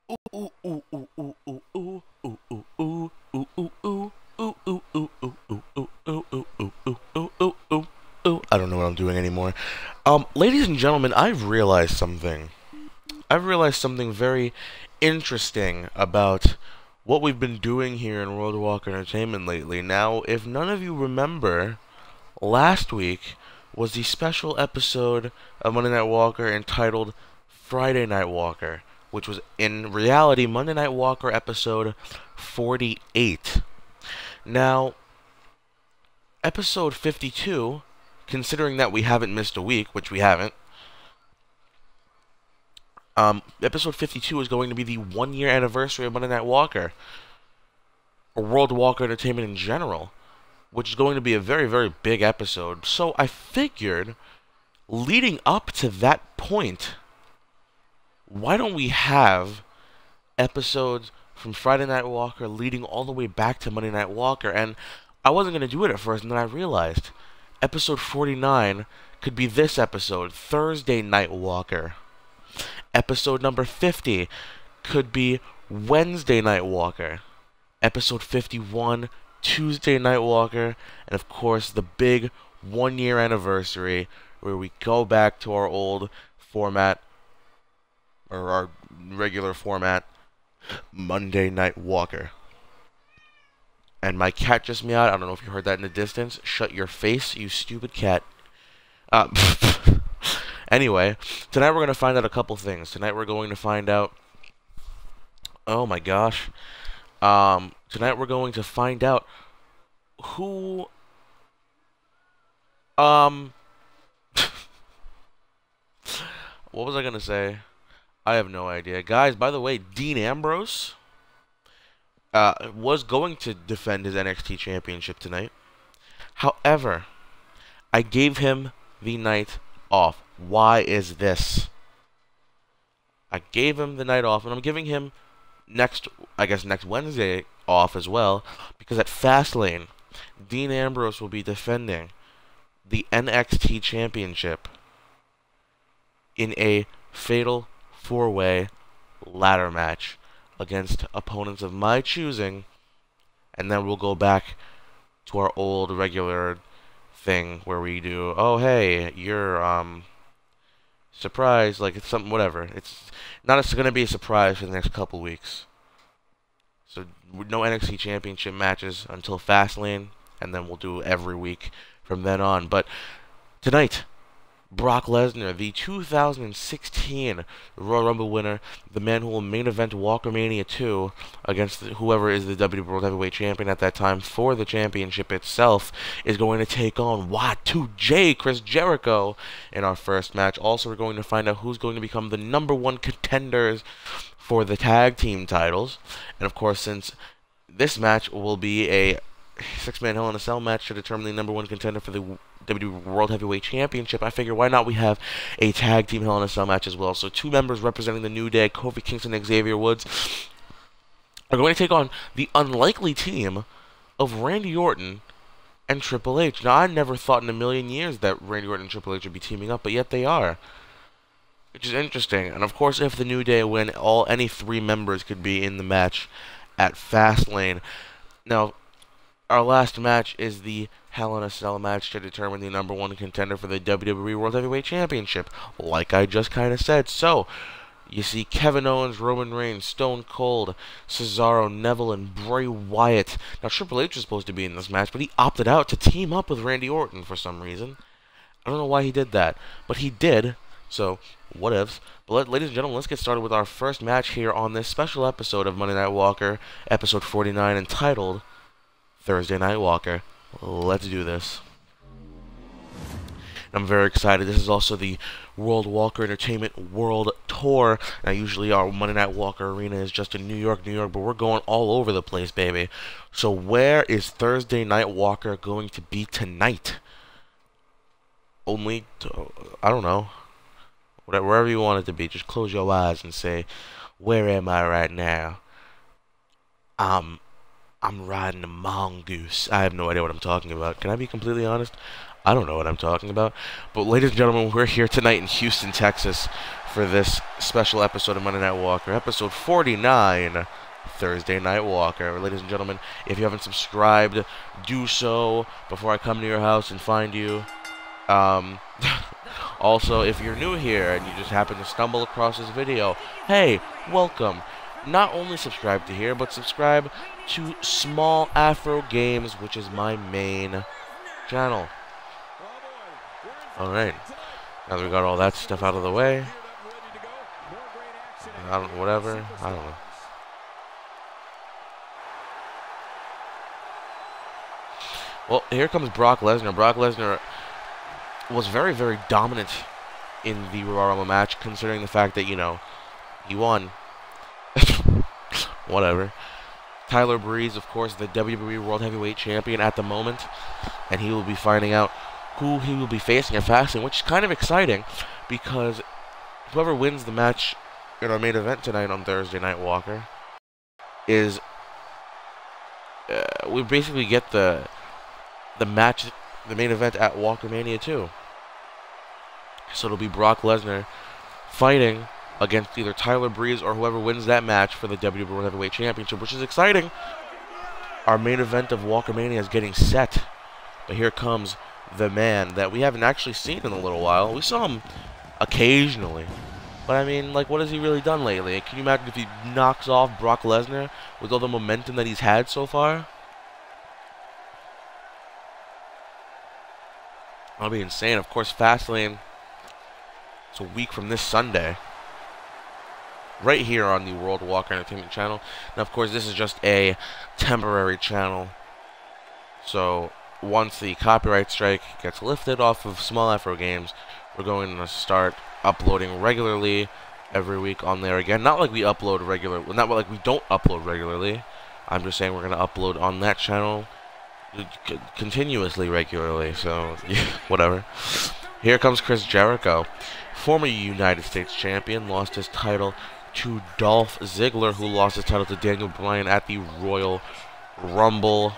I don't know what I'm doing anymore. Ladies and gentlemen, I've realized something. I've realized something very interesting about what we've been doing here in World Walk Entertainment lately. Now, if none of you remember, last week was the special episode of Monday Night Walker entitled Friday Night Walker, which was in reality Monday Night Walker episode 48. Now, episode 52, considering that we haven't missed a week, which we haven't, episode 52 is going to be the 1-year anniversary of Monday Night Walker, or World Walker Entertainment in general, which is going to be a very, very big episode. So I figured, leading up to that point, why don't we have episodes from Friday Night Walker leading all the way back to Monday Night Walker? And I wasn't going to do it at first, and then I realized episode 49 could be this episode, Thursday Night Walker. Episode number 50 could be Wednesday Night Walker. Episode 51, Tuesday Night Walker. And of course, the big 1-year anniversary where we go back to our old format, or our regular format, Monday Night Walker. And my cat just meowed. I don't know if you heard that in the distance. Shut your face, you stupid cat. Anyway, tonight we're going to find out a couple things. Tonight we're going to find out... Oh my gosh. Tonight we're going to find out who... What was I going to say? I have no idea. Guys, by the way, Dean Ambrose was going to defend his NXT Championship tonight. However, I gave him the night off. Why is this? I gave him the night off, and I'm giving him next Wednesday off as well, because at Fastlane, Dean Ambrose will be defending the NXT Championship in a fatal 4-way ladder match against opponents of my choosing, and then we'll go back to our old regular thing where we do, oh hey, you're surprise, like it's something, whatever. It's going to be a surprise for the next couple weeks. So no NXT Championship matches until Fastlane, and then we'll do every week from then on. But tonight, Brock Lesnar, the 2016 Royal Rumble winner, the man who will main event WalkerMania 2 against whoever is the WWE World Heavyweight Champion at that time for the championship itself, is going to take on Y2J, Chris Jericho, in our first match. Also, we're going to find out who's going to become the #1 contenders for the tag team titles. And of course, since this match will be a 6-man Hell in a Cell match to determine the #1 contender for the WWE World Heavyweight Championship, I figure why not we have a tag team Hell in a Cell match as well. So 2 members representing the New Day, Kofi Kingston and Xavier Woods, are going to take on the unlikely team of Randy Orton and Triple H. Now, I never thought in a million years that Randy Orton and Triple H would be teaming up, but yet they are, which is interesting. And of course, if the New Day win, any 3 members could be in the match at Fastlane. Now, our last match is the Hell in a Cell match to determine the #1 contender for the WWE World Heavyweight Championship, like I just kind of said. So, you see Kevin Owens, Roman Reigns, Stone Cold, Cesaro, Neville, and Bray Wyatt. Now, Triple H was supposed to be in this match, but he opted out to team up with Randy Orton for some reason. I don't know why he did that, but he did, so whatevs. But ladies and gentlemen, let's get started with our first match here on this special episode of Monday Night Walker, episode 49, entitled Thursday Night Walker. Let's do this. I'm very excited. This is also the World Walker Entertainment World Tour. Now, usually our Monday Night Walker arena is just in New York, but we're going all over the place, baby. So where is Thursday Night Walker going to be tonight? I don't know. Wherever you want it to be. Just close your eyes and say, where am I right now? I'm riding a mongoose. I have no idea what I'm talking about. Can I be completely honest? I don't know what I'm talking about. But ladies and gentlemen, we're here tonight in Houston, Texas for this special episode of Monday Night Walker, episode 49, Thursday Night Walker. Ladies and gentlemen, if you haven't subscribed, do so before I come to your house and find you. Also, if you're new here and you just happen to stumble across this video, hey, welcome. Not only subscribe to here, but subscribe to Small Afro Games, which is my main channel. Alright, now that we got all that stuff out of the way, I don't know. Well, here comes Brock Lesnar. Brock Lesnar was very, very dominant in the Royal Rumble match, considering the fact that, you know, he won. Whatever. Tyler Breeze, of course, the WWE World Heavyweight Champion at the moment, and he will be finding out who he will be facing at Fastlane, which is kind of exciting, because whoever wins the match in our main event tonight on Thursday Night Walker is we basically get the match, the main event at Walker Mania 2. So it'll be Brock Lesnar fighting against either Tyler Breeze or whoever wins that match for the WWE World Heavyweight Championship, which is exciting. Our main event of Walker Mania is getting set. But here comes the man that we haven't actually seen in a little while. We saw him occasionally. But I mean, like, what has he really done lately? Can you imagine if he knocks off Brock Lesnar with all the momentum that he's had so far? That'll be insane. Of course, Fastlane, it's a week from this Sunday, right here on the World Walker Entertainment channel. Now, of course, this is just a temporary channel. So, once the copyright strike gets lifted off of Small Afro Games, we're going to start uploading regularly every week on there again. Not like we upload regular, not like we don't upload regularly. I'm just saying we're going to upload on that channel continuously, regularly. So, yeah, whatever. Here comes Chris Jericho, former United States champion, lost his title to Dolph Ziggler, who lost his title to Daniel Bryan at the Royal Rumble.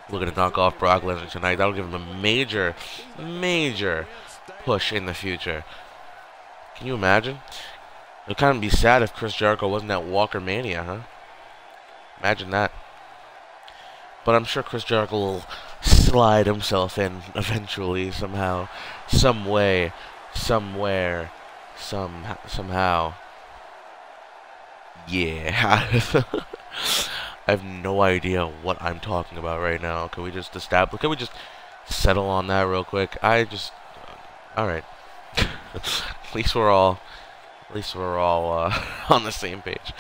Looking to knock off Brock Lesnar tonight. That'll give him a major, major push in the future. Can you imagine? It would kind of be sad if Chris Jericho wasn't at Walker Mania, huh? Imagine that. But I'm sure Chris Jericho will slide himself in eventually, somehow, some way, somewhere, somehow. Yeah. I have no idea what I'm talking about right now. Can we just establish? Can we just settle on that real quick? All right. At least we're all on the same page.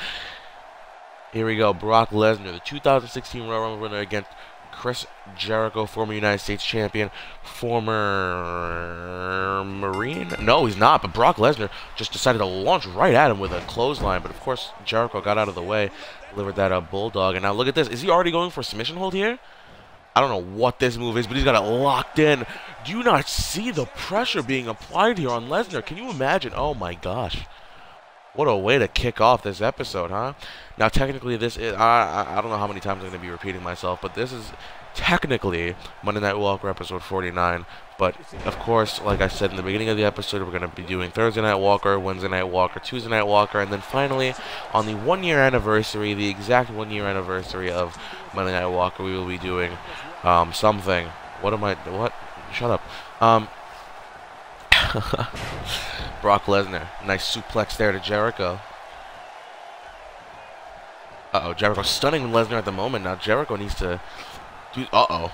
Here we go. Brock Lesnar, the 2016 Royal Rumble winner, against Chris Jericho, former United States champion, former Marine? No, he's not, but Brock Lesnar just decided to launch right at him with a clothesline, but of course Jericho got out of the way, delivered that bulldog, and now look at this. Is he already going for a submission hold here? I don't know what this move is, but he's got it locked in. Do you not see the pressure being applied here on Lesnar? Can you imagine? Oh my gosh. What a way to kick off this episode, huh? Now, technically, this is... I don't know how many times I'm going to be repeating myself, but this is technically Monday Night Walker episode 49. But, of course, like I said in the beginning of the episode, we're going to be doing Thursday Night Walker, Wednesday Night Walker, Tuesday Night Walker, and then finally, on the 1-year anniversary, the exact 1-year anniversary of Monday Night Walker, we will be doing something. What? Shut up. Brock Lesnar. Nice suplex there to Jericho. Uh-oh, Jericho stunning Lesnar at the moment. Now Jericho needs to do... Uh-oh.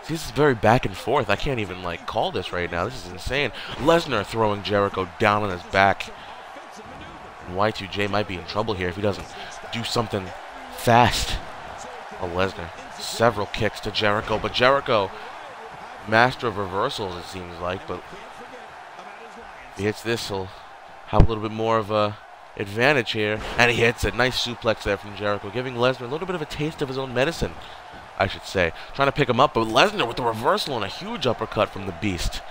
This is very back and forth. I can't even, like, call this right now. This is insane. Lesnar throwing Jericho down on his back. And Y2J might be in trouble here if he doesn't do something fast. Oh, Lesnar. Several kicks to Jericho, but Jericho, master of reversals, it seems like, but if he hits this, he'll have a little bit more of a advantage here, and he hits a nice suplex there from Jericho, giving Lesnar a little bit of a taste of his own medicine, I should say. Trying to pick him up, but Lesnar with the reversal and a huge uppercut from the Beast.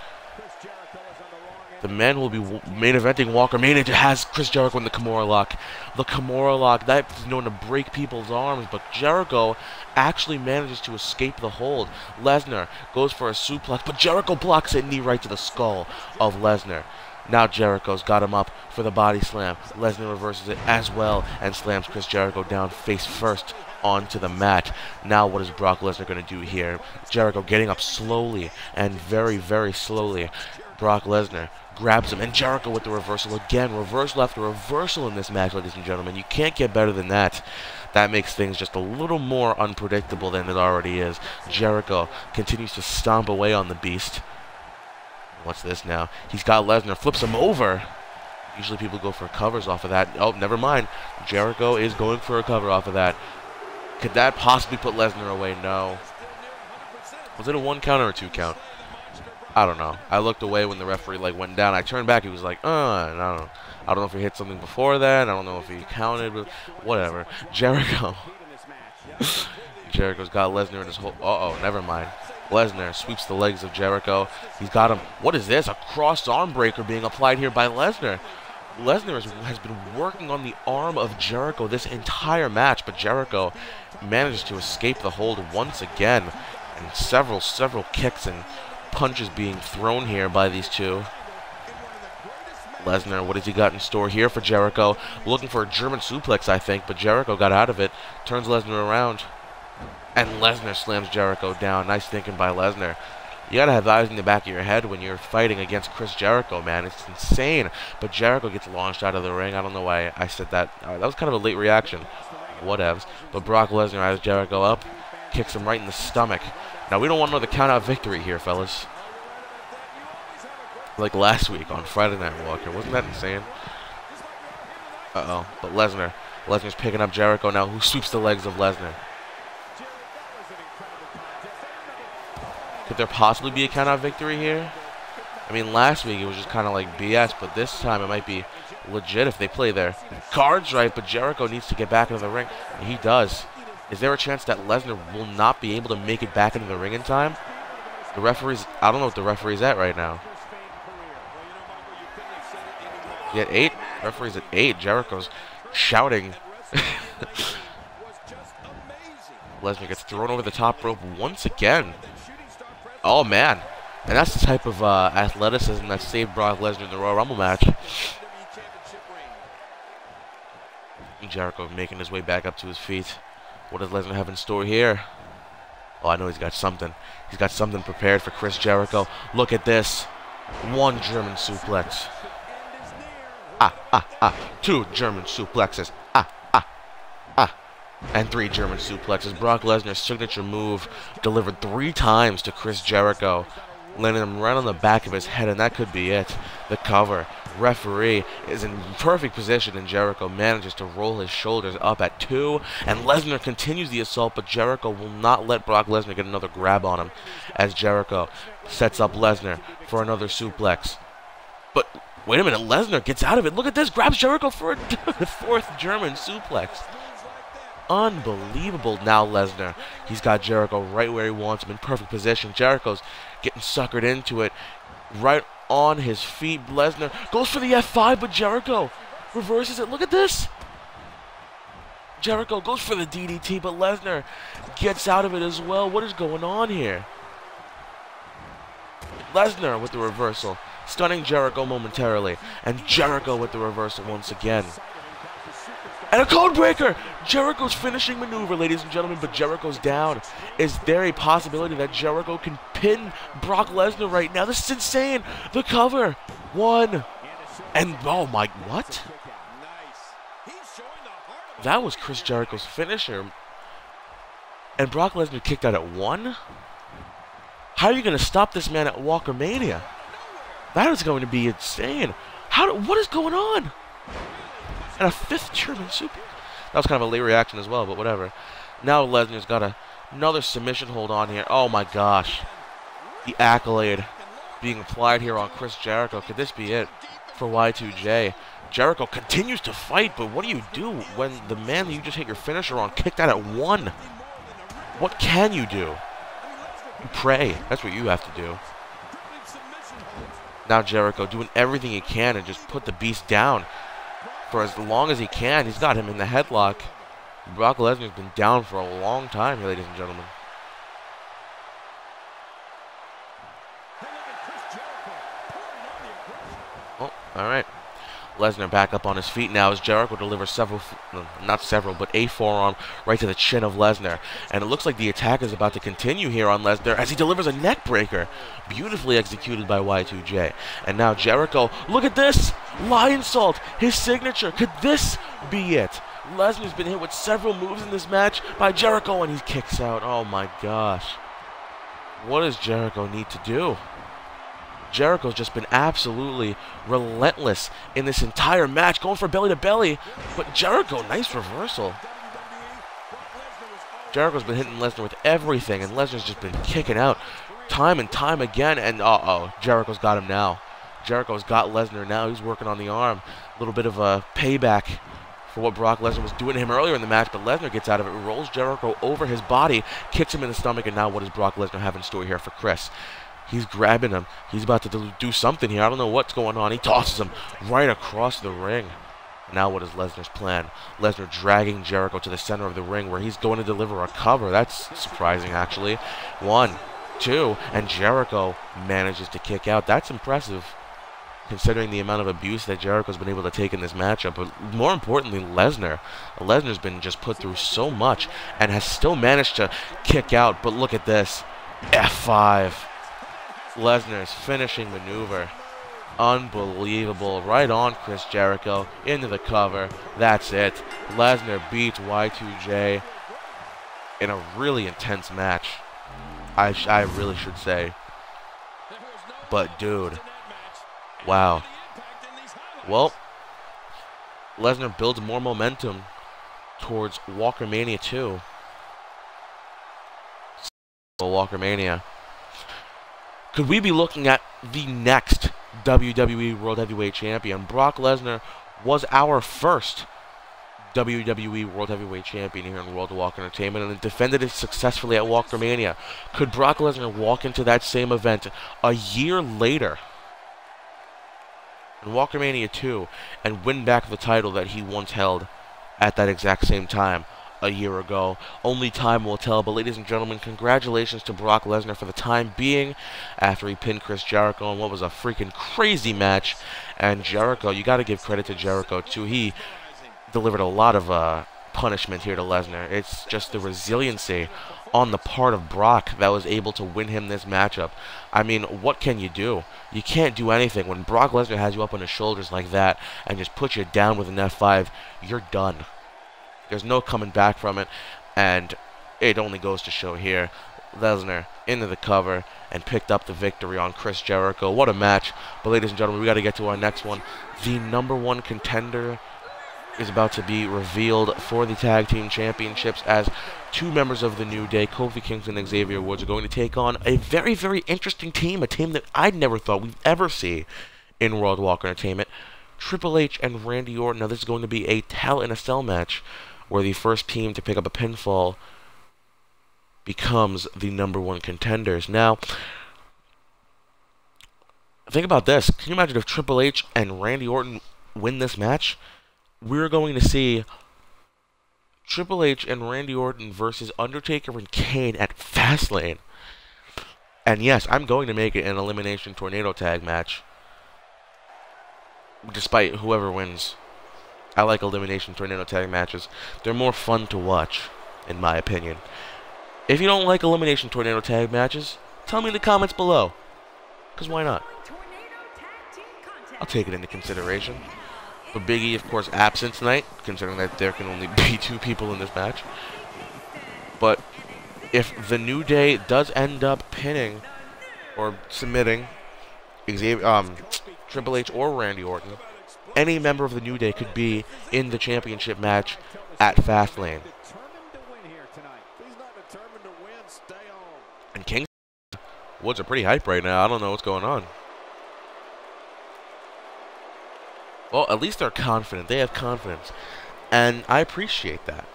The man will be main eventing Walker Mania has Chris Jericho in the Kimura lock. The Kimura lock, that is known to break people's arms, but Jericho actually manages to escape the hold. Lesnar goes for a suplex, but Jericho blocks it, knee right to the skull of Lesnar. Now Jericho's got him up for the body slam. Lesnar reverses it as well and slams Chris Jericho down face first onto the mat. Now what is Brock Lesnar going to do here? Jericho getting up slowly and very, very slowly. Brock Lesnar grabs him, and Jericho with the reversal again. Reversal after reversal in this match, ladies and gentlemen. You can't get better than that. That makes things just a little more unpredictable than it already is. Jericho continues to stomp away on the beast. What's this now? He's got Lesnar, flips him over. Usually people go for covers off of that. Oh, never mind. Jericho is going for a cover off of that. Could that possibly put Lesnar away? No. Was it a 1 count or a 2 count? I don't know. I looked away when the referee went down. I turned back. He was like, and I don't know. I don't know if he hit something before that. I don't know if he counted, but whatever. Jericho's got Lesnar in his whole... Uh-oh, never mind. Lesnar sweeps the legs of Jericho. He's got him. What is this? A cross arm breaker being applied here by Lesnar. Lesnar has been working on the arm of Jericho this entire match, but Jericho manages to escape the hold once again. And several kicks and punches being thrown here by these two. Lesnar, what has he got in store here for Jericho? Looking for a German suplex, I think, but Jericho got out of it. Turns Lesnar around. And Lesnar slams Jericho down. Nice thinking by Lesnar. You gotta have eyes in the back of your head when you're fighting against Chris Jericho, man. It's insane. But Jericho gets launched out of the ring. I don't know why I said that. That was kind of a late reaction. Whatevs. But Brock Lesnar has Jericho up. Kicks him right in the stomach. Now, we don't want another count-out victory here, fellas. Like last week on Friday Night Walker. Wasn't that insane? Uh-oh. But Lesnar's picking up Jericho now, who sweeps the legs of Lesnar. Could there possibly be a count-out victory here? I mean, last week it was just kind of like BS, but this time it might be legit if they play their cards right, but Jericho needs to get back into the ring, and he does. Is there a chance that Lesnar will not be able to make it back into the ring in time? The referee's... I don't know what the referee's at right now. He at 8? Referee's at 8. Jericho's shouting. Lesnar gets thrown over the top rope once again. Oh, man. And that's the type of athleticism that saved Brock Lesnar in the Royal Rumble match. Jericho making his way back up to his feet. What does Lesnar have in store here? Oh, I know he's got something. He's got something prepared for Chris Jericho. Look at this. 1 German suplex. 2 German suplexes. And 3 German suplexes. Brock Lesnar's signature move delivered 3 times to Chris Jericho, landing him right on the back of his head, and that could be it. The cover. Referee is in perfect position, and Jericho manages to roll his shoulders up at 2, and Lesnar continues the assault, but Jericho will not let Brock Lesnar get another grab on him, as Jericho sets up Lesnar for another suplex. But wait a minute, Lesnar gets out of it. Look at this, grabs Jericho for a 4th German suplex. Unbelievable. Now Lesnar, he's got Jericho right where he wants him, in perfect position. Jericho's getting suckered into it, right on his feet. Lesnar goes for the F5, but Jericho reverses it. Look at this. Jericho goes for the DDT, but Lesnar gets out of it as well. What is going on here? Lesnar with the reversal, stunning Jericho momentarily, and Jericho with the reversal once again. And a code breaker! Jericho's finishing maneuver, ladies and gentlemen, but Jericho's down. Is there a possibility that Jericho can pin Brock Lesnar right now? This is insane! The cover! 1. And, oh my, what? That was Chris Jericho's finisher. And Brock Lesnar kicked out at 1? How are you going to stop this man at Walkermania? That is going to be insane. What is going on? And a 5th German super. That was kind of a late reaction as well, but whatever. Now Lesnar's got another submission hold on here. Oh my gosh. The accolade being applied here on Chris Jericho. Could this be it for Y2J? Jericho continues to fight, but what do you do when the man that you just hit your finisher on kicked out at 1? What can you do? You pray. That's what you have to do. Now Jericho doing everything he can and just put the beast down for as long as he can. He's got him in the headlock. Brock Lesnar's been down for a long time, ladies and gentlemen. Oh, All right. Lesnar back up on his feet now as Jericho delivers not several, but a forearm right to the chin of Lesnar. And it looks like the attack is about to continue here on Lesnar as he delivers a neck breaker. Beautifully executed by Y2J. And now Jericho, look at this! Lion Salt, his signature. Could this be it? Lesnar's been hit with several moves in this match by Jericho and he kicks out. Oh my gosh. What does Jericho need to do? Jericho's just been absolutely relentless in this entire match, going for belly to belly. But Jericho, nice reversal. Jericho's been hitting Lesnar with everything, and Lesnar's just been kicking out time and time again. And Jericho's got him now. Jericho's got Lesnar now. He's working on the arm. A little bit of a payback for what Brock Lesnar was doing to him earlier in the match, but Lesnar gets out of it, rolls Jericho over his body, kicks him in the stomach, and now what does Brock Lesnar have in store here for Chris? He's grabbing him. He's about to do something here. I don't know what's going on. He tosses him right across the ring. Now what is Lesnar's plan? Lesnar dragging Jericho to the center of the ring where he's going to deliver a cover. That's surprising, actually. 1, 2, and Jericho manages to kick out. That's impressive, considering the amount of abuse that Jericho's been able to take in this matchup. But more importantly, Lesnar's been just put through so much and has still managed to kick out. But look at this. F5. Lesnar's finishing maneuver. Unbelievable. Right on Chris Jericho. Into the cover. That's it. Lesnar beats Y2J in a really intense match. I really should say. But, dude. Wow. Well, Lesnar builds more momentum towards Walker Mania 2. Walker Mania. Could we be looking at the next WWE World Heavyweight Champion? Brock Lesnar was our first WWE World Heavyweight Champion here in World of Walk Entertainment and defended it successfully at Walker Mania. Could Brock Lesnar walk into that same event a year later in Walker Mania 2 and win back the title that he once held at that exact same time a year ago? Only time will tell, but ladies and gentlemen, congratulations to Brock Lesnar for the time being after he pinned Chris Jericho in what was a freaking crazy match. And Jericho, you got to give credit to Jericho too. He delivered a lot of punishment here to Lesnar. It's just the resiliency on the part of Brock that was able to win him this matchup. I mean, what can you do? You can't do anything. When Brock Lesnar has you up on his shoulders like that and just puts you down with an F5, you're done. There's no coming back from it, and it only goes to show here. Lesnar into the cover and picked up the victory on Chris Jericho. What a match. But ladies and gentlemen, we got to get to our next one. The #1 contender is about to be revealed for the Tag Team Championships as two members of the New Day, Kofi Kingston and Xavier Woods, are going to take on a very, very interesting team, a team that I never thought we'd ever see in World Walk Entertainment. Triple H and Randy Orton. Now this is going to be a Hell in a Cell match where the first team to pick up a pinfall becomes the #1 contenders. Now, think about this. Can you imagine if Triple H and Randy Orton win this match? We're going to see Triple H and Randy Orton versus Undertaker and Kane at Fastlane. And yes, I'm going to make it an Elimination Tornado Tag match, despite whoever wins. I like Elimination Tornado Tag matches. They're more fun to watch, in my opinion. If you don't like Elimination Tornado Tag matches, tell me in the comments below. Because why not? I'll take it into consideration. But Big E, of course, absent tonight, considering that there can only be 2 people in this match. But if the New Day does end up pinning or submitting Triple H or Randy Orton, any member of the New Day could be in the championship match at Fastlane. And Kingston Woods are pretty hype right now. I don't know what's going on. Well, at least they're confident. They have confidence. And I appreciate that.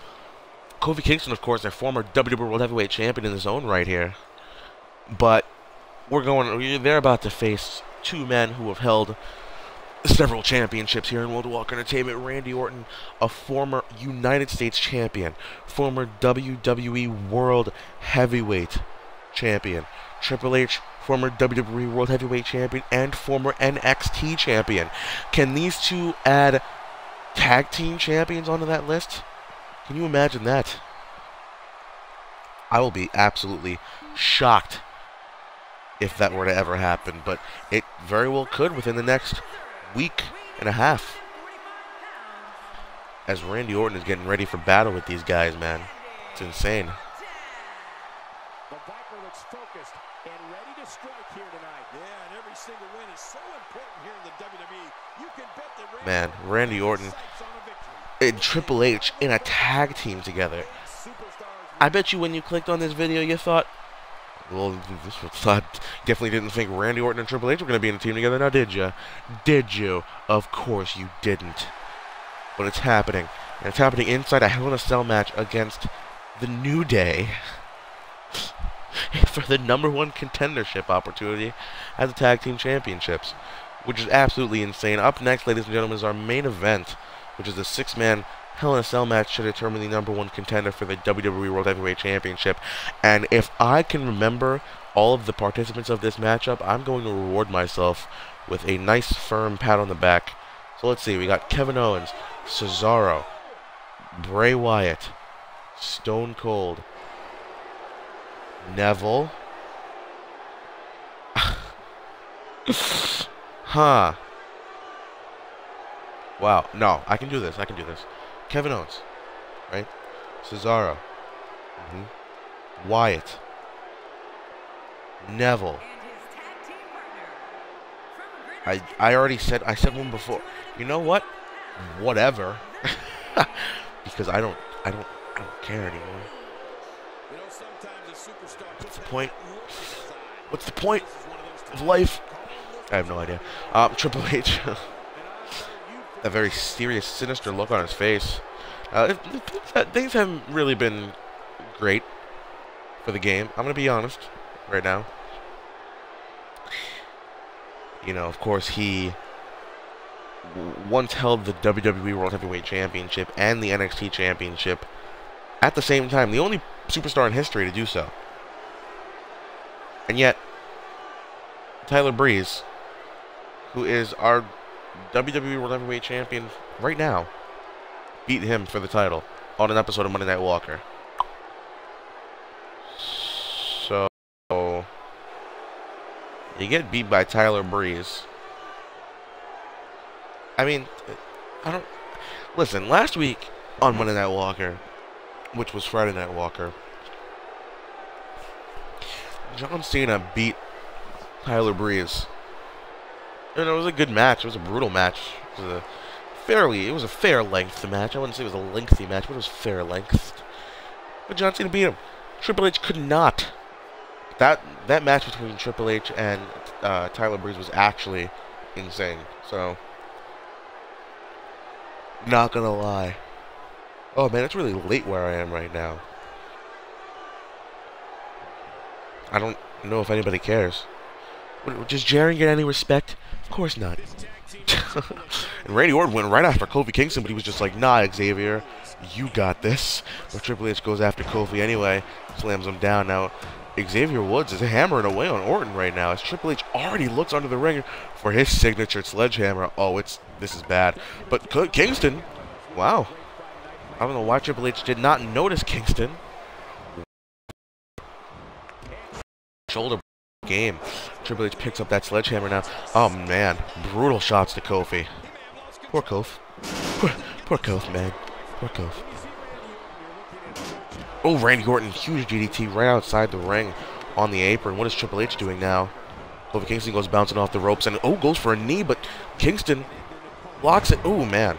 Kofi Kingston, of course, a former WWE World Heavyweight Champion in his own right here. But they're about to face 2 men who have held several championships here in World of Walk Entertainment. Randy Orton, a former United States champion, former WWE World Heavyweight Champion. Triple H, former WWE World Heavyweight Champion and former NXT Champion. Can these two add tag team champions onto that list? Can you imagine that? I will be absolutely shocked if that were to ever happen, but it very well could within the next week and a half. As Randy Orton is getting ready for battle with these guys, man. It's insane. The Viper looks focused and ready to strike here tonight. Yeah, and every single win is so important here in the WWE. You can bet that Randy Orton and Triple H in a tag team together. I bet you when you clicked on this video, you thought, well, definitely didn't think Randy Orton and Triple H were going to be in a team together, now did you? Did you? Of course you didn't. But it's happening. And it's happening inside a Hell in a Cell match against the New Day for the #1 contendership opportunity at the Tag Team Championships, which is absolutely insane. Up next, ladies and gentlemen, is our main event, which is the 6-man Hell in a Cell match to determine the #1 contender for the WWE World Heavyweight Championship. And if I can remember all of the participants of this matchup, I'm going to reward myself with a nice firm pat on the back. So let's see, we got Kevin Owens, Cesaro, Bray Wyatt, Stone Cold, Neville. Huh. Wow. No, I can do this. I can do this. Kevin Owens, right? Cesaro. Wyatt. Neville. I already said, I said one before. You know what? Whatever. Because I don't care anymore. What's the point? What's the point of life? I have no idea. Triple H. A very serious, sinister look on his face. Things haven't really been great for the game. I'm going to be honest right now. You know, of course, he once held the WWE World Heavyweight Championship and the NXT Championship at the same time. The only superstar in history to do so. And yet, Tyler Breeze, who is our WWE World Heavyweight Champion right now, beat him for the title on an episode of Monday Night Walker. So, you get beat by Tyler Breeze. I mean, listen, last week on Monday Night Walker, which was Friday Night Walker, John Cena beat Tyler Breeze. And it was a good match. It was a brutal match. It was a fair length match. I wouldn't say it was a lengthy match, but it was fair length. But John Cena beat him. Triple H could not. That match between Triple H and Tyler Breeze was actually insane. So, not gonna lie. Oh man, it's really late where I am right now. I don't know if anybody cares. Does Jarring get any respect? Of course not. And Randy Orton went right after Kofi Kingston, but he was just like, nah, Xavier, you got this. But Triple H goes after Kofi anyway, slams him down. Now, Xavier Woods is hammering away on Orton right now, as Triple H already looks under the ring for his signature sledgehammer. Oh, this is bad. But Kingston, wow. I don't know why Triple H did not notice Kingston. Shoulder game. Triple H picks up that sledgehammer now. Oh man, brutal shots to Kofi. Poor Kof. Poor Kof, man. Poor Kof. Oh, Randy Orton, huge DDT right outside the ring on the apron. What is Triple H doing now? Kofi Kingston goes bouncing off the ropes and goes for a knee, but Kingston blocks it. Oh man.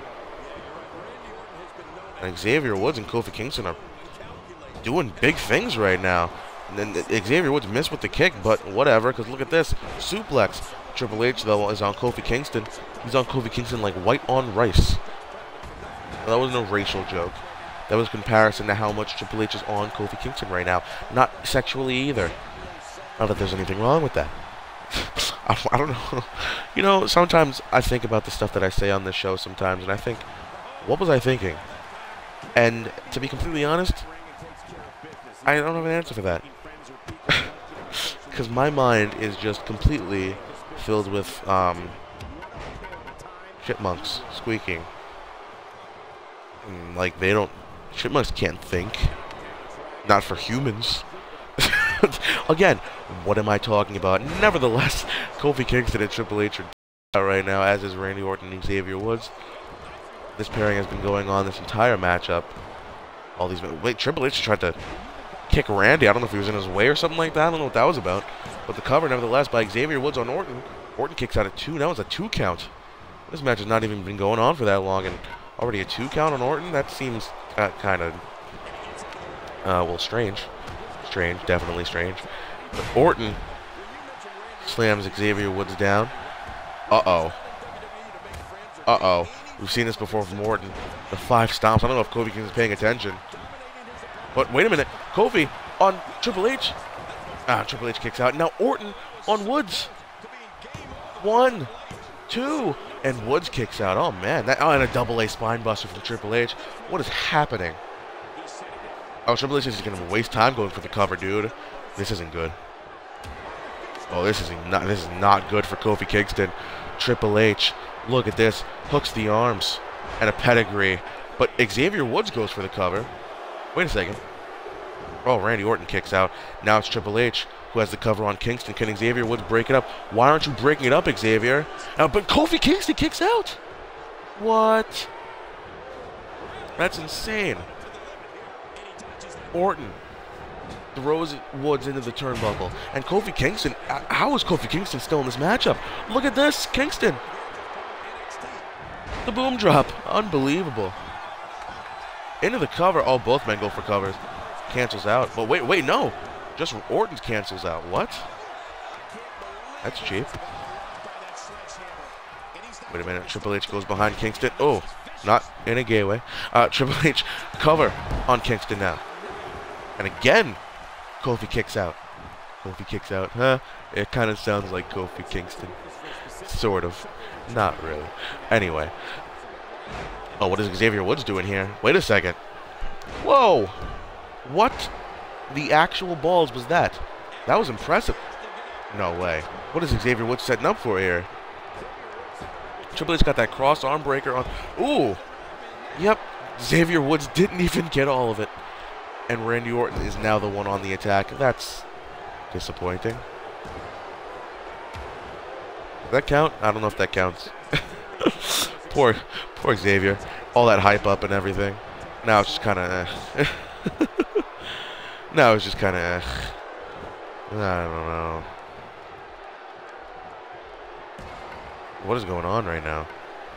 And Xavier Woods and Kofi Kingston are doing big things right now. And then Xavier Woods missed with the kick, but whatever, because look at this. Suplex. Triple H, though, is on Kofi Kingston. He's on Kofi Kingston like white on rice. Well, that wasn't a racial joke. That was a comparison to how much Triple H is on Kofi Kingston right now. Not sexually either. Not that there's anything wrong with that. I don't know. You know, sometimes I think about the stuff that I say on this show sometimes, and I think, what was I thinking? And to be completely honest, I don't have an answer for that. because my mind is just completely filled with chipmunks squeaking. Like, they don't... Chipmunks can't think. Not for humans. Again, what am I talking about? Nevertheless, Kofi Kingston and Triple H are out right now, as is Randy Orton and Xavier Woods. This pairing has been going on this entire matchup. All these... Wait, Triple H tried to kick Randy. I don't know if he was in his way or something like that. I don't know what that was about. But the cover, nevertheless, by Xavier Woods on Orton. Orton kicks out at 2. Now it's a 2 count. This match has not even been going on for that long, and already a 2 count on Orton? That seems kind of, well, strange. Strange, definitely strange. But Orton slams Xavier Woods down. Uh-oh. Uh-oh. We've seen this before from Orton. The 5 stomps. I don't know if Kofi Kingston's paying attention. But wait a minute. Kofi on Triple H. Triple H kicks out. Now Orton on Woods. 1, 2, and Woods kicks out. Oh, man. And a double-A spine buster from Triple H. What is happening? Oh, Triple H is going to waste time going for the cover, dude. This isn't good. Oh, this is not good for Kofi Kingston. Triple H, look at this. Hooks the arms and a pedigree. But Xavier Woods goes for the cover. Wait a second. Oh, Randy Orton kicks out. Now it's Triple H who has the cover on Kingston. Can Xavier Woods break it up? Why aren't you breaking it up, Xavier? But Kofi Kingston kicks out. What? That's insane. Orton throws Woods into the turnbuckle. And Kofi Kingston, how is Kofi Kingston still in this matchup? Look at this, Kingston. The boom drop, unbelievable. Into the cover, oh, both men go for covers. Cancels out, but wait, no. Just Orton cancels out, what? That's cheap. Wait a minute, Triple H goes behind Kingston. Oh, not in a gay way. Triple H cover on Kingston now. And again, Kofi kicks out. Kofi kicks out. Huh? It kind of sounds like Kofi Kingston. Sort of. Not really. Anyway. Oh, what is Xavier Woods doing here? Wait a second. Whoa! What the actual balls was that? That was impressive. No way. What is Xavier Woods setting up for here? Triple H got that cross arm breaker on. Ooh! Yep. Xavier Woods didn't even get all of it. And Randy Orton is now the one on the attack. That's disappointing. Does that count? I don't know if that counts. poor Xavier. All that hype up and everything. Now it's just kind of now it's just kind of I don't know. What is going on right now?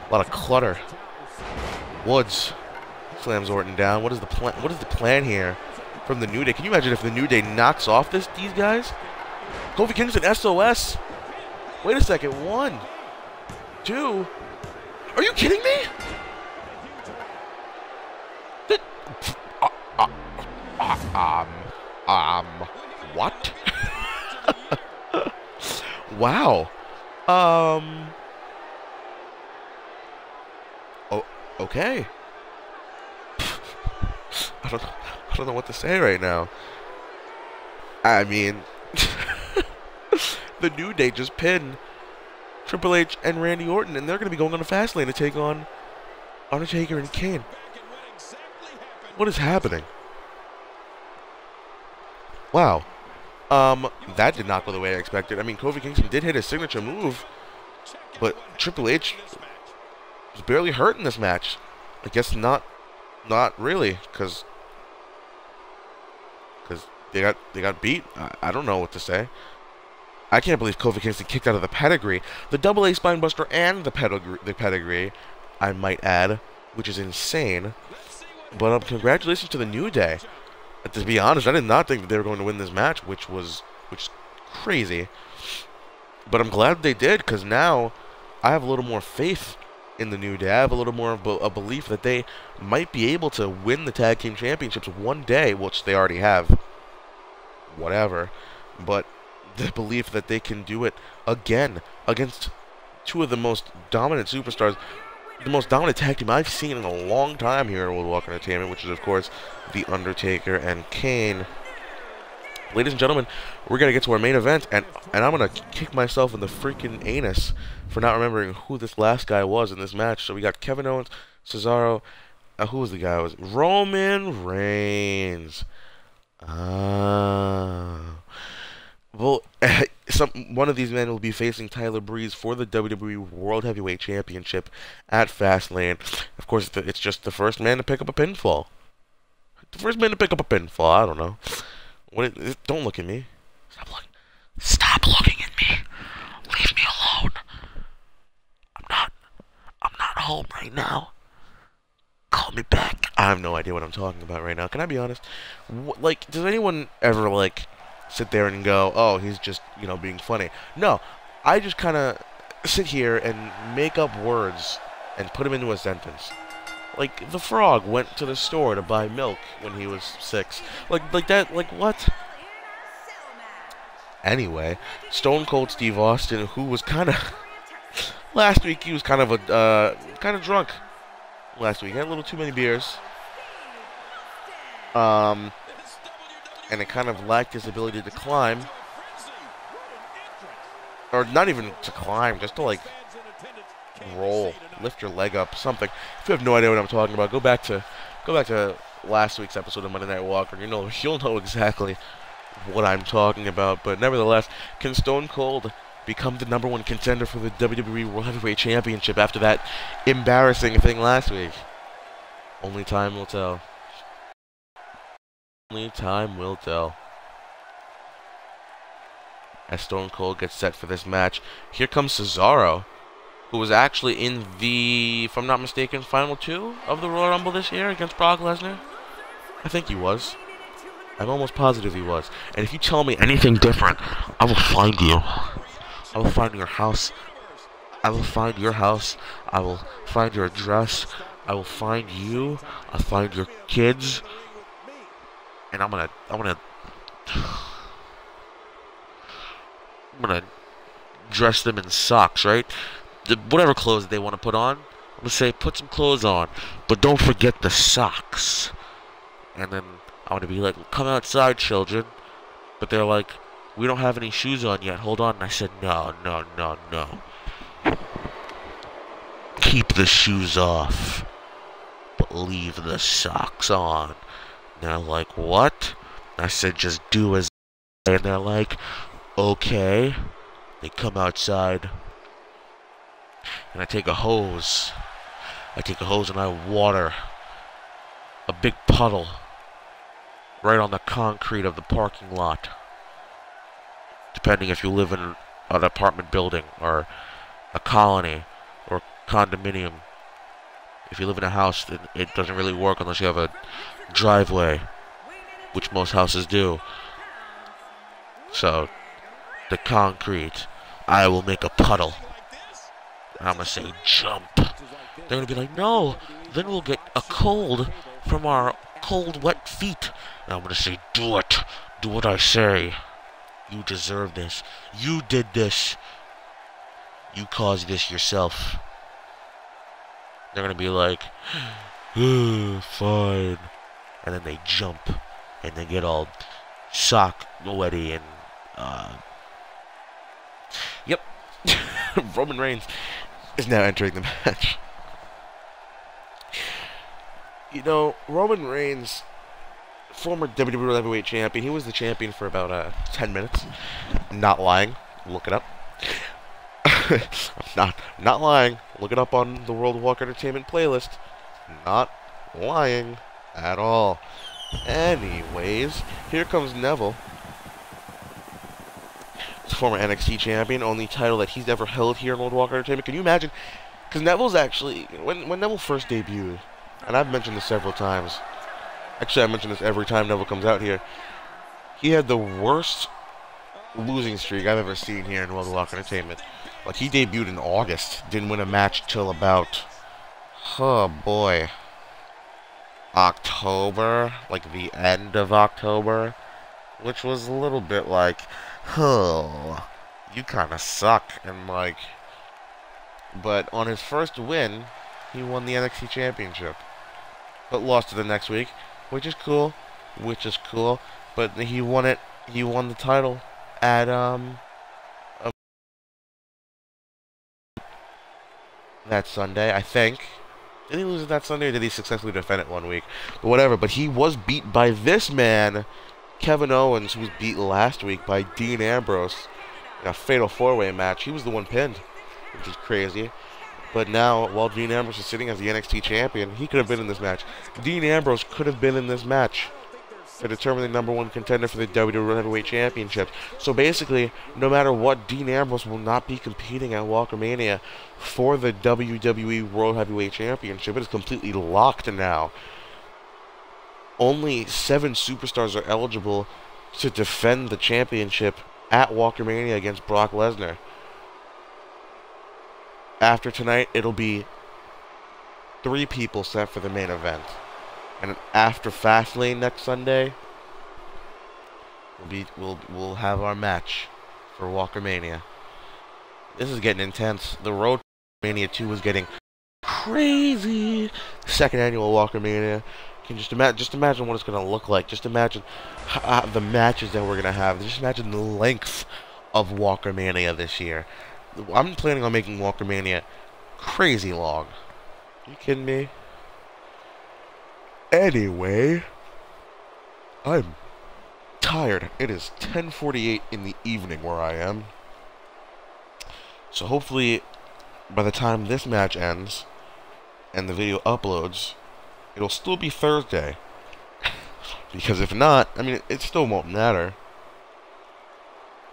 A lot of clutter. Woods slams Orton down. What is the plan? What is the plan here from the New Day? Can you imagine if the New Day knocks off these guys? Kofi Kingston SOS. Wait a second. 1, 2. Are you kidding me? What? Wow. Oh, okay. I don't know what to say right now. I mean, the New Day just pinned Triple H and Randy Orton, and they're going to be going on a fast lane to take on Undertaker and Kane. What is happening? Wow. That did not go the way I expected. I mean, Kofi Kingston did hit his signature move, but Triple H was barely hurt in this match. I guess not really, because they got beat. I don't know what to say. I can't believe Kofi Kingston kicked out of the pedigree, the double-A spinebuster, and the pedigree, I might add, which is insane. But congratulations to the New Day. To be honest, I did not think that they were going to win this match, which is crazy. But I'm glad they did, because now I have a little more faith in the New Day. I have a little more of a belief that they might be able to win the Tag Team Championships one day, which they already have. Whatever. But the belief that they can do it again against two of the most dominant superstars, the most dominant tag team I've seen in a long time here at World Walk Entertainment, which is, of course, The Undertaker and Kane. ladies and gentlemen, we're gonna get to our main event, and I'm gonna kick myself in the freaking anus for not remembering who this last guy was in this match. So we got Kevin Owens, Cesaro. Who was the guy? It was Roman Reigns. Well, one of these men will be facing Tyler Breeze for the WWE World Heavyweight Championship at Fastlane. Of course, it's just the first man to pick up a pinfall. The first man to pick up a pinfall. I don't know. Don't look at me. Stop looking. Stop looking at me. Leave me alone. I'm not home right now. Call me back. I have no idea what I'm talking about right now. Can I be honest? Like, does anyone ever, like, sit there and go, oh, he's just, being funny? No. I just kind of sit here and make up words and put them into a sentence. Like, the frog went to the store to buy milk when he was 6. Like that, like, what? Anyway, Stone Cold Steve Austin, who was kind of... last week, he was kind of drunk. Last week, he had a little too many beers. And it kind of lacked his ability to climb. Or not even to climb, just to, like, roll, lift your leg up, something. If you have no idea what I'm talking about, go back to last week's episode of Monday Night Walker, and you'll know exactly what I'm talking about. But nevertheless, can Stone Cold become the #1 contender for the WWE World Heavyweight Championship after that embarrassing thing last week? Only time will tell. Only time will tell. As Stone Cold gets set for this match, here comes Cesaro, who was actually in the, if I'm not mistaken, final 2 of the Royal Rumble this year against Brock Lesnar. I think he was. I'm almost positive he was. And if you tell me anything different, I will find you. I will find your house. I will find your house. I will find your address. I will find you. I'll find your kids. And I'm gonna dress them in socks, right? Whatever clothes they want to put on, I'm gonna say put some clothes on, but don't forget the socks. And then I'm gonna be like, come outside, children. But they're like, we don't have any shoes on yet. Hold on. And I said, no. Keep the shoes off, but leave the socks on. And they're like, what? And I said, just do as I say. And they're like, okay. They come outside. And I take a hose. And I water a big puddle right on the concrete of the parking lot. Depending if you live in an apartment building or a colony or condominium. If you live in a house, it doesn't really work unless you have a driveway, which most houses do. So, the concrete, I will make a puddle. And I'm going to say, jump. They're going to be like, no, then we'll get a cold from our cold, wet feet. And I'm going to say, do it. Do what I say. You deserve this. You did this. You caused this yourself. They're going to be like, fine. And then they jump. And they get all sock wetty and, yep. Roman Reigns is now entering the match. Roman Reigns, former WWE Heavyweight Champion, he was the champion for about 10 minutes. I'm not lying. Look it up. I'm not lying. Look it up on the World Walk Entertainment playlist. Not lying at all. Anyways, here comes Neville. Former NXT champion, only title that he's ever held here in World Walk Entertainment. Can you imagine? Because Neville's actually, when Neville first debuted, and I've mentioned this several times. Actually, I mention this every time Neville comes out here. He had the worst losing streak I've ever seen here in World Walk Entertainment. Like, he debuted in August, didn't win a match till about, oh boy, October, like the end of October, which was a little bit like, oh, you kind of suck, and like, but on his first win, he won the NXT Championship, but lost it the next week, which is cool, but he won it he won the title at that Sunday, I think. Did he lose it that Sunday, or did he successfully defend it one week? But whatever. But he was beat by this man, Kevin Owens, who was beat last week by Dean Ambrose in a fatal four-way match. He was the one pinned, which is crazy. But now, while Dean Ambrose is sitting as the NXT champion, he could have been in this match. Dean Ambrose could have been in this match to determine the number one contender for the WWE World Heavyweight Championship. So basically, no matter what, Dean Ambrose will not be competing at WrestleMania for the WWE World Heavyweight Championship. It is completely locked now. Only 7 superstars are eligible to defend the championship at WrestleMania against Brock Lesnar. After tonight, it'll be 3 people set for the main event. And after Fastlane next Sunday, we'll have our match for WrestleMania. This is getting intense. The road to Mania 2 is getting crazy. Second annual WrestleMania. Can just imagine what it's gonna look like. Just imagine the matches that we're gonna have. Just imagine the length of WrestleMania this year. I'm planning on making WrestleMania crazy long. Are you kidding me? Anyway, I'm tired. It is 10:48 in the evening where I am. So hopefully, by the time this match ends and the video uploads, it'll still be Thursday. Because if not, I mean, it still won't matter.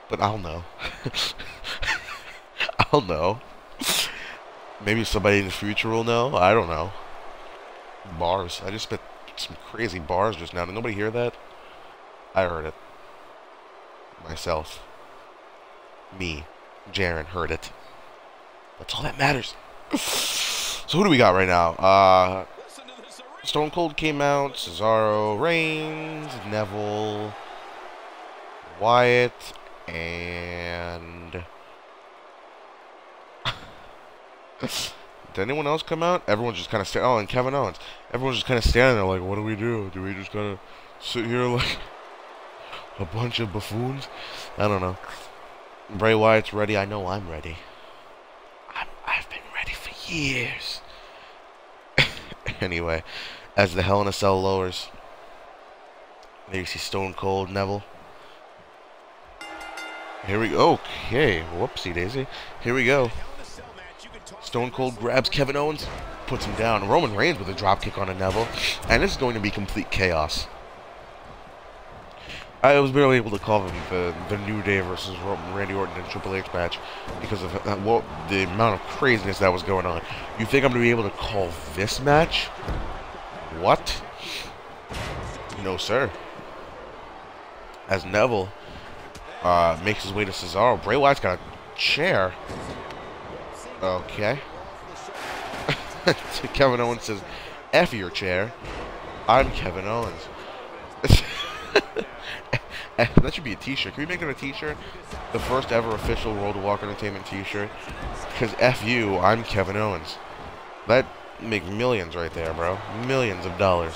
But I'll know. I'll know. Maybe somebody in the future will know. I don't know. Bars. I just spit some crazy bars just now. Did nobody hear that? I heard it. Myself. Me. Jaren heard it. That's all that matters. So who do we got right now? Stone Cold came out. Cesaro, Reigns, Neville, Wyatt, and... Did anyone else come out? Everyone's just kind of standing. Oh, and Kevin Owens. Everyone's just kind of standing there like, what do we do? Do we just gotta sit here like a bunch of buffoons? I don't know. Bray Wyatt's ready. I know I'm ready. I've been ready for years. Anyway, as the Hell in a Cell lowers, there you see Stone Cold, Neville. Here we go. Okay, whoopsie daisy. Here we go. Stone Cold grabs Kevin Owens, puts him down. Roman Reigns with a dropkick on a Neville. And this is going to be complete chaos. I was barely able to call them the New Day versus Randy Orton and Triple H match because of the amount of craziness that was going on. You think I'm going to be able to call this match? What? No, sir. As Neville makes his way to Cesaro, Bray Wyatt's got a chair. Okay. Kevin Owens says, F your chair. I'm Kevin Owens. That should be a t-shirt. Can we make it a t-shirt? The first ever official World of Walk Entertainment t-shirt. Because F you, I'm Kevin Owens. That make millions right there, bro. Millions of dollars.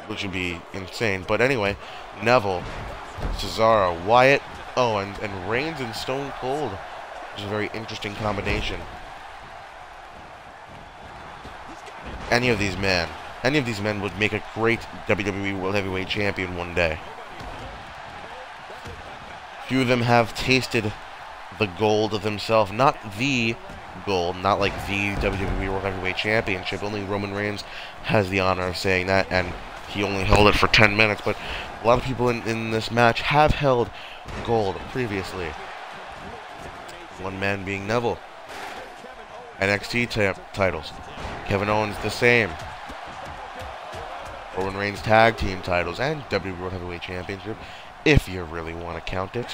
Which would be insane. But anyway, Neville, Cesaro, Wyatt, oh, and Reigns and Stone Cold. Which is a very interesting combination. Any of these men would make a great WWE World Heavyweight Champion one day. Few of them have tasted the gold themselves. Not the gold, not like the WWE World Heavyweight Championship. Only Roman Reigns has the honor of saying that, and he only held it for 10 minutes. But a lot of people in this match have held gold previously. One man being Neville. NXT titles. Kevin Owens the same. Roman Reigns tag team titles and WWE World Heavyweight Championship, if you really want to count it.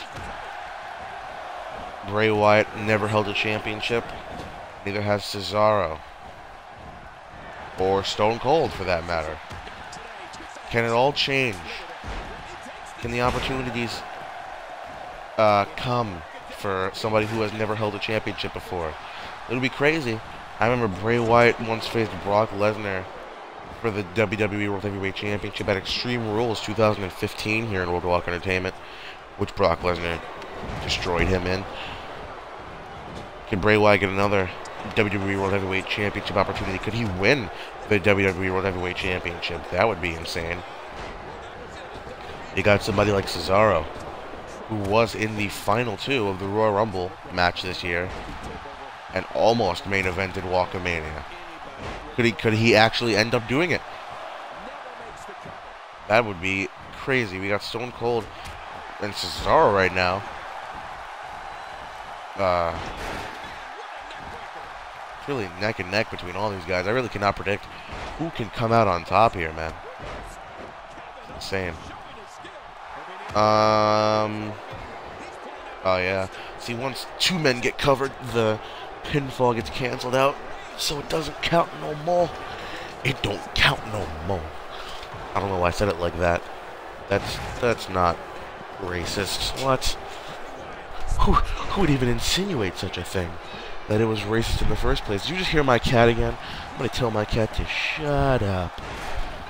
Bray Wyatt never held a championship. Neither has Cesaro. Or Stone Cold, for that matter. Can it all change? Can the opportunities come for somebody who has never held a championship before? It'll be crazy. I remember Bray Wyatt once faced Brock Lesnar for the WWE World Heavyweight Championship at Extreme Rules 2015 here in Roadblock Entertainment, which Brock Lesnar destroyed him in. Can Bray Wyatt get another WWE World Heavyweight Championship opportunity? Could he win the WWE World Heavyweight Championship? That would be insane. You got somebody like Cesaro, who was in the final 2 of the Royal Rumble match this year, and almost main evented Walkamania. Could he actually end up doing it? That would be crazy. We got Stone Cold and Cesaro right now. It's really neck and neck between all these guys. I really cannot predict who can come out on top here, man. It's insane. Oh yeah. See, once 2 men get covered, the pinfall gets canceled out, so it doesn't count no more. It don't count no more. I don't know why I said it like that. That's not racist. What? Who would even insinuate such a thing? That it was racist in the first place? Did you just hear my cat again? I'm gonna tell my cat to shut up.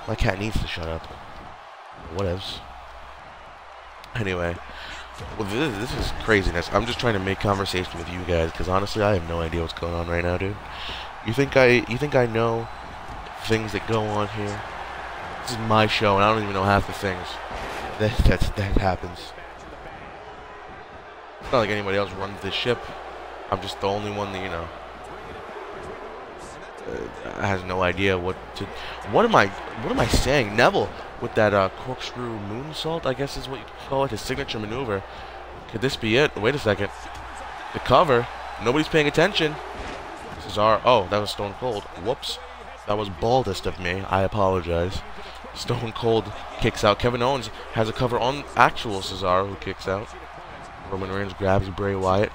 My cat needs to shut up. Whatevs. Anyway, well, this is craziness. I'm just trying to make conversation with you guys, because honestly, I have no idea what's going on right now, dude. You think I know things that go on here? This is my show, and I don't even know half the things that happens. It's not like anybody else runs this ship. I'm just the only one that, you know, has no idea what to. What am I saying? Neville with that corkscrew moonsault, I guess is what you call it, his signature maneuver. Could this be it? Wait a second. The cover. Nobody's paying attention. Cesaro. Oh, that was Stone Cold. Whoops. That was baldest of me. I apologize. Stone Cold kicks out. Kevin Owens has a cover on actual Cesaro, who kicks out. Roman Reigns grabs Bray Wyatt.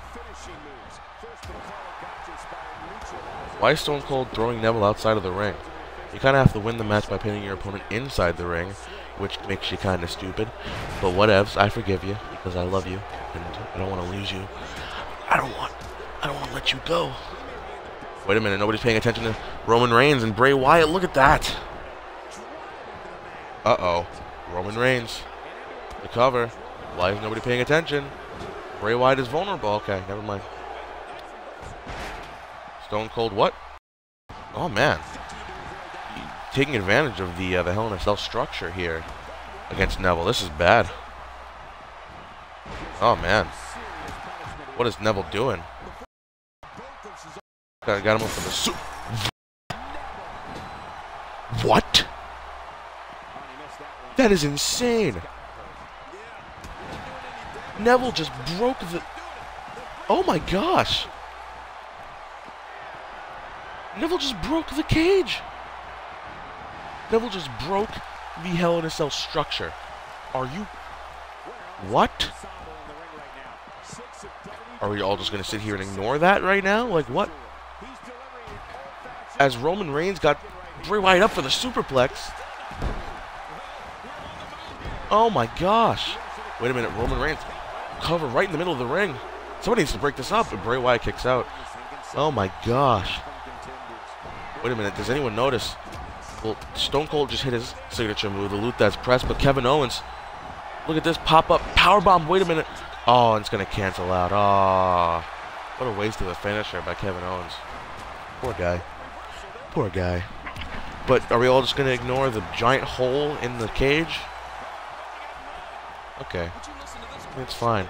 Why is Stone Cold throwing Neville outside of the ring? You kind of have to win the match by pinning your opponent inside the ring, which makes you kind of stupid. But whatevs, I forgive you because I love you and I don't want to lose you. I don't want to let you go. Wait a minute, nobody's paying attention to Roman Reigns and Bray Wyatt. Look at that. Uh-oh. Roman Reigns. The cover. Why is nobody paying attention? Bray Wyatt is vulnerable. Okay, never mind. Stone Cold what? Oh, man. Taking advantage of the Hell in a Cell structure here against Neville. This is bad. Oh, man. What is Neville doing? Got him up for the soup. What? That is insane. Neville just broke the... Oh my gosh. Neville just broke the cage. Neville just broke the Hell in a Cell structure. Are you... What? Are we all just going to sit here and ignore that right now? Like, what? As Roman Reigns got Bray Wyatt up for the superplex. Oh my gosh. Wait a minute, Roman Reigns cover right in the middle of the ring. Somebody needs to break this up, but Bray Wyatt kicks out. Oh my gosh. Wait a minute, does anyone notice? Well, Stone Cold just hit his signature move, the Luthez press, but Kevin Owens, look at this pop-up powerbomb. Wait a minute. Oh, and it's going to cancel out. Oh, what a waste of a finisher by Kevin Owens. Poor guy. Poor guy. But are we all just going to ignore the giant hole in the cage? Okay. It's fine.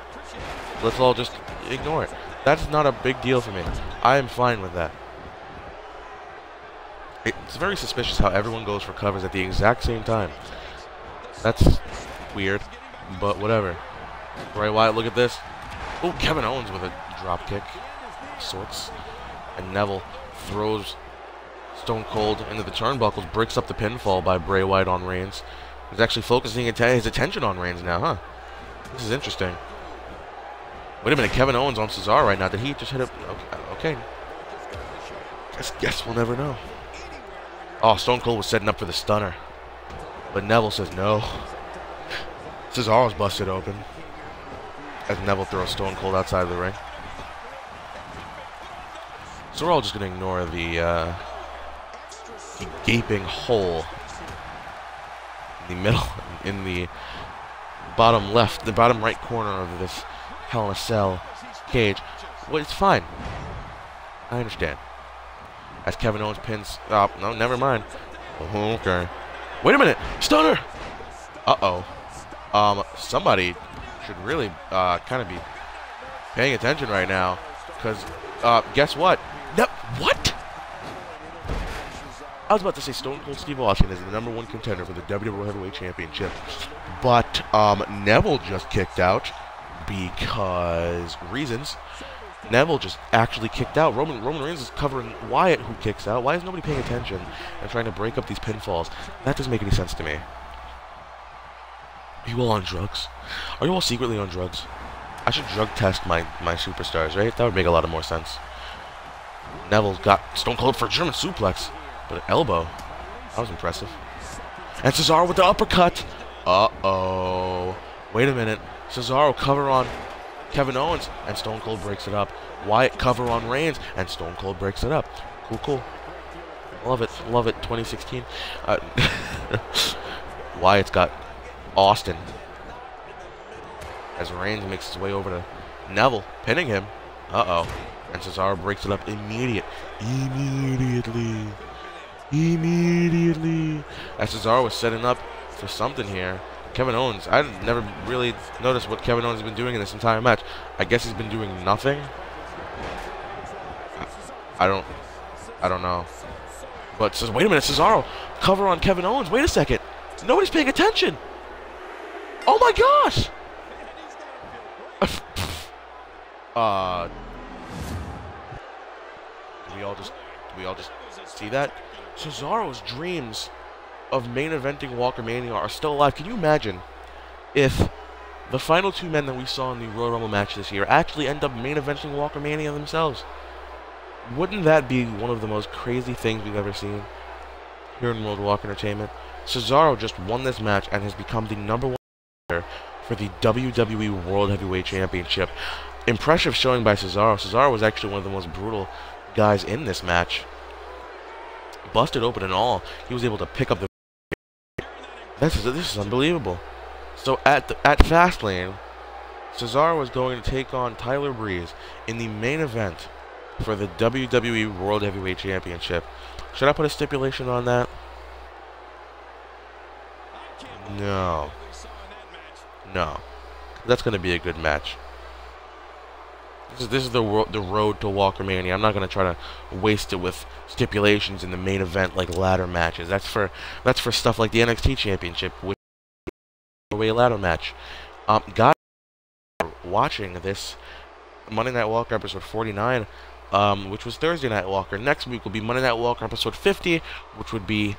Let's all just ignore it. That's not a big deal for me. I am fine with that. It's very suspicious how everyone goes for covers at the exact same time. That's weird, but whatever. Bray Wyatt, look at this. Oh, Kevin Owens with a drop kick of sorts. And Neville throws Stone Cold into the turnbuckles, breaks up the pinfall by Bray Wyatt on Reigns. He's actually focusing his attention on Reigns now, huh? This is interesting. Wait a minute, Kevin Owens on Cesaro right now. Did he just hit a... Okay. Guess we'll never know. Oh, Stone Cold was setting up for the stunner. But Neville says no. Cesaro's busted open. As Neville throws Stone Cold outside of the ring. So we're all just going to ignore the gaping hole in the middle, in the bottom left, the bottom right corner of this Hell in a Cell cage. Well, it's fine. I understand. As Kevin Owens pins... Oh, no, never mind. Oh, okay. Wait a minute! Stunner! Uh-oh. Somebody should really kind of be paying attention right now. Because, guess what? No, what? I was about to say Stone Cold Steve Austin is the #1 contender for the WWE Heavyweight Championship. But, Neville just kicked out because reasons. Neville just actually kicked out. Roman Reigns is covering Wyatt, who kicks out. Why is nobody paying attention and trying to break up these pinfalls? That doesn't make any sense to me. Are you all on drugs? Are you all secretly on drugs? I should drug test my superstars, right? That would make a lot of more sense. Neville's got Stone Cold for a German suplex, but an elbow. That was impressive. And Cesaro with the uppercut. Uh-oh. Wait a minute. Cesaro cover on Kevin Owens, and Stone Cold breaks it up. Wyatt cover on Reigns, and Stone Cold breaks it up. Cool, cool. Love it, 2016. Wyatt's got Austin as Reigns makes his way over to Neville, pinning him. Uh-oh. And Cesaro breaks it up immediately. As Cesaro was setting up for something here. Kevin Owens, I never really noticed what Kevin Owens has been doing in this entire match. I guess he's been doing nothing. I don't know. But says, wait a minute, Cesaro, cover on Kevin Owens. Wait a second, nobody's paying attention. Oh my gosh! Do we all just see that? Cesaro's dreams of main eventing Walker Mania are still alive. Can you imagine if the final 2 men that we saw in the Royal Rumble match this year actually end up main eventing Walker Mania themselves? Wouldn't that be one of the most crazy things we've ever seen here in World Walk Entertainment? Cesaro just won this match and has become the #1 contender for the WWE World Heavyweight Championship. Impressive showing by Cesaro. Cesaro was actually one of the most brutal guys in this match. Busted open and all, he was able to pick up the... This is unbelievable. So at Fastlane, Cesaro was going to take on Tyler Breeze in the main event for the WWE World Heavyweight Championship. Should I put a stipulation on that? No. No. That's going to be a good match. This is the road to Walker Mania. I'm not going to try to waste it with stipulations in the main event like ladder matches. That's for stuff like the NXT Championship with a ladder match. Guys, watching this Monday Night Walker episode 49, which was Thursday Night Walker. Next week will be Monday Night Walker episode 50, which will be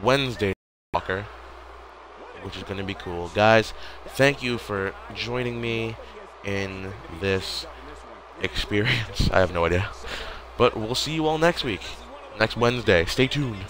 Wednesday Night Walker, which is going to be cool. Guys, thank you for joining me in this experience. I have no idea. But we'll see you all next week. Next Wednesday. Stay tuned.